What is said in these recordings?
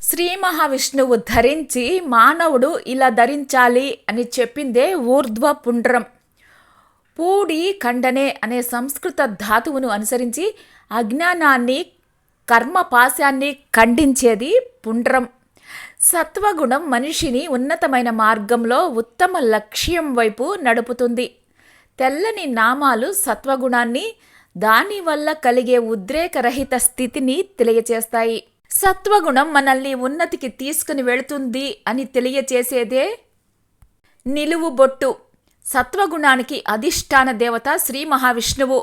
శ్రీ మహావిష్ణువు ధరించి మానవుడు ఇలా ధరించాలి అని చెప్పిందే ఊర్ధ్వ పుండ్రం. పూడి ఖండనే అనే సంస్కృత ధాతువును అనుసరించి అజ్ఞానాన్ని కర్మపాశాన్ని ఖండించేది పుండ్రం. సత్వగుణం మనిషిని ఉన్నతమైన మార్గంలో ఉత్తమ లక్ష్యం వైపు నడుపుతుంది. తెల్లని నామాలు సత్వగుణాన్ని, దానివల్ల కలిగే ఉద్రేకరహిత స్థితిని తెలియచేస్తాయి. సత్వగుణం మనల్ని ఉన్నతికి తీసుకుని వెళుతుంది అని తెలియచేసేదే నిలువు బొట్టు. సత్వగుణానికి అధిష్టాన దేవత శ్రీ మహావిష్ణువు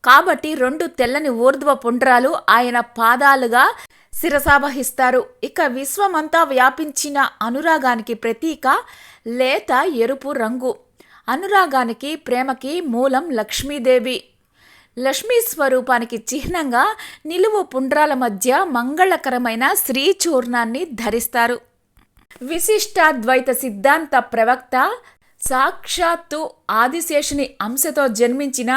కాబట్టి 2 తెల్లని ఊర్ధ్వ పుండ్రాలు ఆయన పాదాలుగా శిరసావహిస్తారు. ఇక విశ్వమంతా వ్యాపించిన అనురాగానికి ప్రతీక లేత ఎరుపు రంగు. అనురాగానికి, ప్రేమకి మూలం లక్ష్మీదేవి. లక్ష్మీ స్వరూపానికి చిహ్నంగా నిలువు పుండ్రాల మధ్య మంగళకరమైన శ్రీచూర్ణాన్ని ధరిస్తారు. విశిష్టాద్వైత సిద్ధాంత ప్రవక్త, సాక్షాత్తు ఆదిశేషుని అంశతో జన్మించిన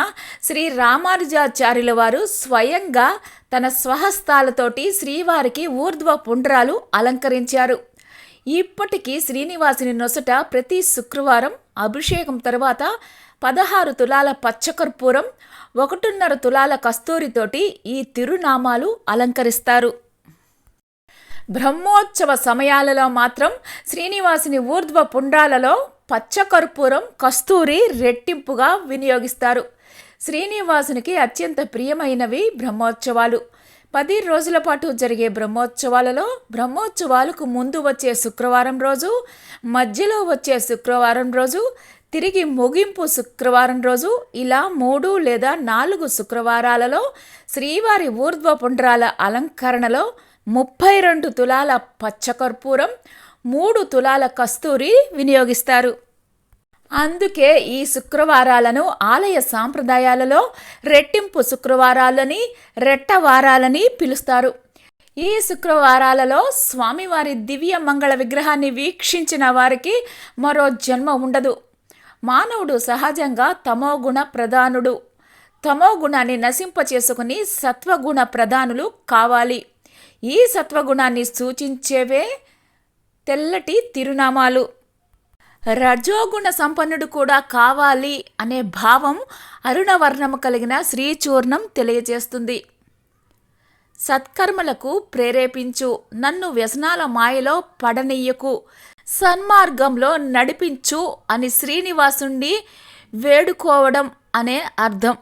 శ్రీ రామానుజాచార్యుల వారు స్వయంగా తన స్వహస్తాలతోటి శ్రీవారికి ఊర్ధ్వ పుండ్రాలు అలంకరించారు. ఇప్పటికీ శ్రీనివాసుని నొసట ప్రతి శుక్రవారం అభిషేకం తర్వాత 16 తులాల పచ్చకర్పూరం, 1.5 తులాల కస్తూరితోటి ఈ తిరునామాలు అలంకరిస్తారు. బ్రహ్మోత్సవ సమయాలలో మాత్రం శ్రీనివాసుని ఊర్ధ్వ పుండ్రాలలో పచ్చకర్పూరం, కస్తూరి రెట్టింపుగా వినియోగిస్తారు. శ్రీనివాసునికి అత్యంత ప్రియమైనవి బ్రహ్మోత్సవాలు. 10 రోజుల పాటు జరిగే బ్రహ్మోత్సవాలలో బ్రహ్మోత్సవాలకు ముందు వచ్చే శుక్రవారం రోజు, మధ్యలో వచ్చే శుక్రవారం రోజు, తిరిగి ముగింపు శుక్రవారం రోజు, ఇలా 3 లేదా 4 శుక్రవారాలలో శ్రీవారి ఊర్ధ్వ పుండ్రాల అలంకరణలో 32 తులాల పచ్చకర్పూరం, 3 తులాల కస్తూరి వినియోగిస్తారు. అందుకే ఈ శుక్రవారాలను ఆలయ సాంప్రదాయాలలో రెట్టింపు శుక్రవారాలని, రెట్టవారాలని పిలుస్తారు. ఈ శుక్రవారాలలో స్వామివారి దివ్య మంగళ విగ్రహాన్ని వీక్షించిన వారికి మరో జన్మ ఉండదు. మానవుడు సహజంగా తమోగుణ ప్రధానుడు. తమోగుణాన్ని నశింపచేసుకుని సత్వగుణ ప్రధానులు కావాలి. ఈ సత్వగుణాన్ని సూచించేవే తెల్లటి తిరునామాలు. రజోగుణ సంపన్నుడు కూడా కావాలి అనే భావం అరుణవర్ణము కలిగిన శ్రీచూర్ణం తెలియజేస్తుంది. సత్కర్మలకు ప్రేరేపించు, నన్ను వ్యసనాల మాయలో పడనీయకు, సన్మార్గంలో నడిపించు అని శ్రీనివాసుణ్ణి వేడుకోవడం అనే అర్థం.